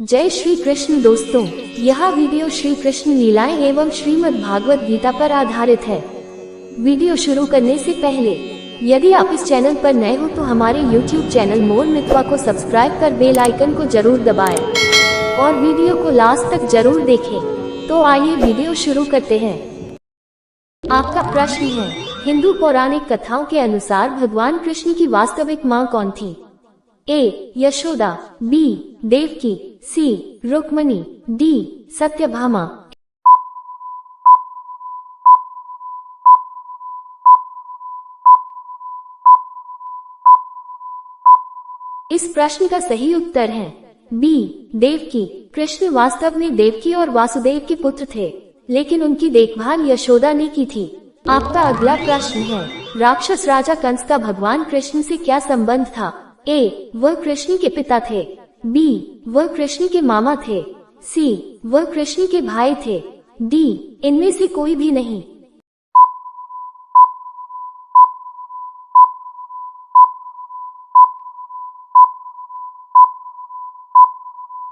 जय श्री कृष्ण दोस्तों, यह वीडियो श्री कृष्ण लीलाएं एवं श्रीमद् भागवत गीता पर आधारित है। वीडियो शुरू करने से पहले यदि आप इस चैनल पर नए हो तो हमारे YouTube चैनल मोर मित्वा को सब्सक्राइब कर बेल आइकन को जरूर दबाएं और वीडियो को लास्ट तक जरूर देखें। तो आइए वीडियो शुरू करते हैं। आपका प्रश्न है, हिंदू पौराणिक कथाओं के अनुसार भगवान कृष्ण की वास्तविक माँ कौन थी? ए. यशोदा, बी. देवकी, सी. रुक्मणी, डी. सत्यभामा। इस प्रश्न का सही उत्तर है बी. देवकी। कृष्ण वास्तव में देवकी और वासुदेव के पुत्र थे, लेकिन उनकी देखभाल यशोदा ने की थी। आपका अगला प्रश्न है, राक्षस राजा कंस का भगवान कृष्ण से क्या संबंध था? ए. वह कृष्ण के पिता थे, बी. वह कृष्ण के मामा थे, सी. वह कृष्ण के भाई थे, डी. इनमें से कोई भी नहीं।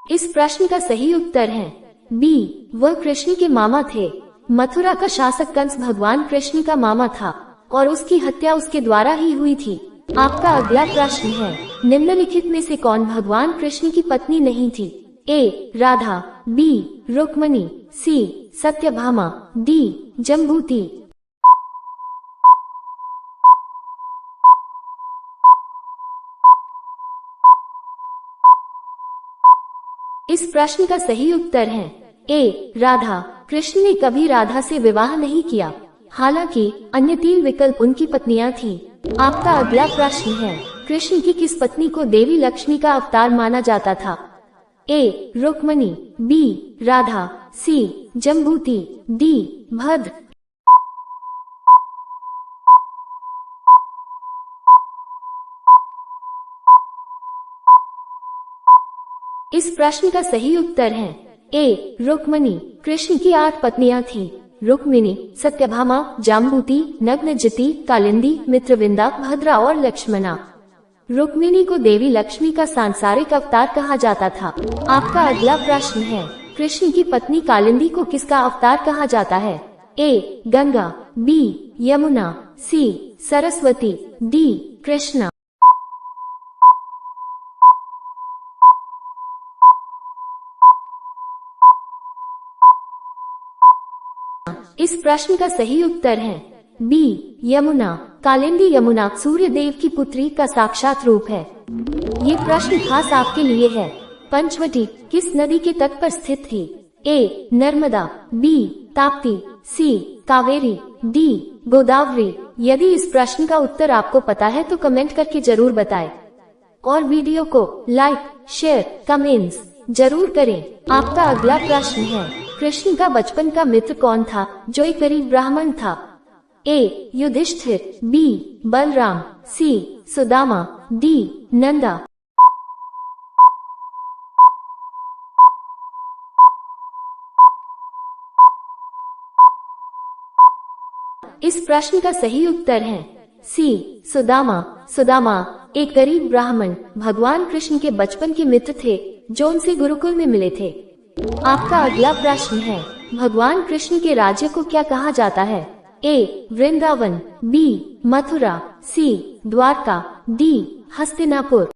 इस प्रश्न का सही उत्तर है बी. वह कृष्ण के मामा थे। मथुरा का शासक कंस भगवान कृष्ण का मामा था और उसकी हत्या उसके द्वारा ही हुई थी। आपका अगला प्रश्न है, निम्नलिखित में से कौन भगवान कृष्ण की पत्नी नहीं थी? ए. राधा, बी. रुक्मणी, सी. सत्यभामा, डी. जम्बूती। इस प्रश्न का सही उत्तर है ए. राधा। कृष्ण ने कभी राधा से विवाह नहीं किया, हालांकि अन्य 3 विकल्प उनकी पत्नियां थीं। आपका अगला प्रश्न है, कृष्ण की किस पत्नी को देवी लक्ष्मी का अवतार माना जाता था? ए. रुक्मणी, बी. राधा, सी. जम्बूती, डी. भद्र। इस प्रश्न का सही उत्तर है ए. रुक्मणी। कृष्ण की 8 पत्नियां थीं। रुक्मिणी, सत्यभामा, जाम्बूती, नग्नजिती, कालिंदी, मित्रविंदा, भद्रा और लक्ष्मणा। रुक्मिणी को देवी लक्ष्मी का सांसारिक अवतार कहा जाता था। आपका अगला प्रश्न है, कृष्ण की पत्नी कालिंदी को किसका अवतार कहा जाता है? ए. गंगा, बी. यमुना, सी. सरस्वती, डी. कृष्णा। इस प्रश्न का सही उत्तर है बी. यमुना। कालिंदी यमुना सूर्य देव की पुत्री का साक्षात रूप है। ये प्रश्न खास आपके लिए है। पंचवटी किस नदी के तट पर स्थित थी? ए. नर्मदा, बी. ताप्ती, सी. कावेरी, डी. गोदावरी। यदि इस प्रश्न का उत्तर आपको पता है तो कमेंट करके जरूर बताएं और वीडियो को लाइक, शेयर, कमेंट्स जरूर करें। आपका अगला प्रश्न है, कृष्ण का बचपन का मित्र कौन था जो एक गरीब ब्राह्मण था? ए. युधिष्ठिर, बी. बलराम, सी. सुदामा, डी. नंदा। इस प्रश्न का सही उत्तर है सी. सुदामा। सुदामा एक गरीब ब्राह्मण भगवान कृष्ण के बचपन के मित्र थे जो उनसे गुरुकुल में मिले थे। आपका अगला प्रश्न है, भगवान कृष्ण के राज्य को क्या कहा जाता है? ए. वृंदावन, बी. मथुरा, सी. द्वारका, डी. हस्तिनापुर।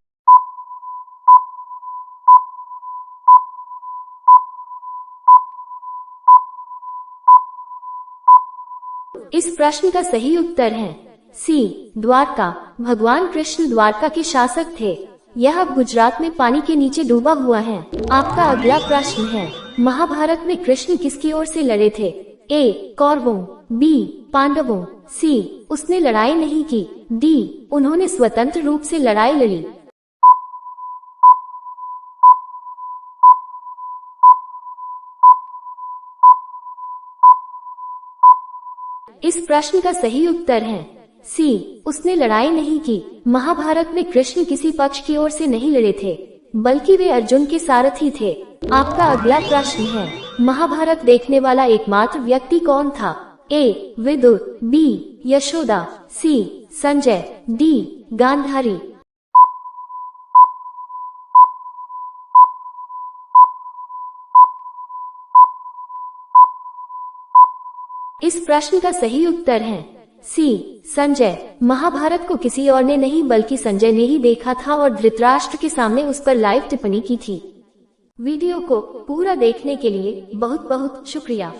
इस प्रश्न का सही उत्तर है सी. द्वारका। भगवान कृष्ण द्वारका के शासक थे। यह अब गुजरात में पानी के नीचे डूबा हुआ है। आपका अगला प्रश्न है, महाभारत में कृष्ण किसकी ओर से लड़े थे? ए. कौरवों, बी. पांडवों, सी. उसने लड़ाई नहीं की, डी. उन्होंने स्वतंत्र रूप से लड़ाई लड़ी। इस प्रश्न का सही उत्तर है सी. उसने लड़ाई नहीं की। महाभारत में कृष्ण किसी पक्ष की ओर से नहीं लड़े थे, बल्कि वे अर्जुन के सारथी थे। आपका अगला प्रश्न है, महाभारत देखने वाला एकमात्र व्यक्ति कौन था? ए. विदुर, बी. यशोदा, सी. संजय, डी. गांधारी। इस प्रश्न का सही उत्तर है सी संजय। महाभारत को किसी और ने नहीं बल्कि संजय ने ही देखा था और धृतराष्ट्र के सामने उस पर लाइव टिप्पणी की थी। वीडियो को पूरा देखने के लिए बहुत बहुत शुक्रिया।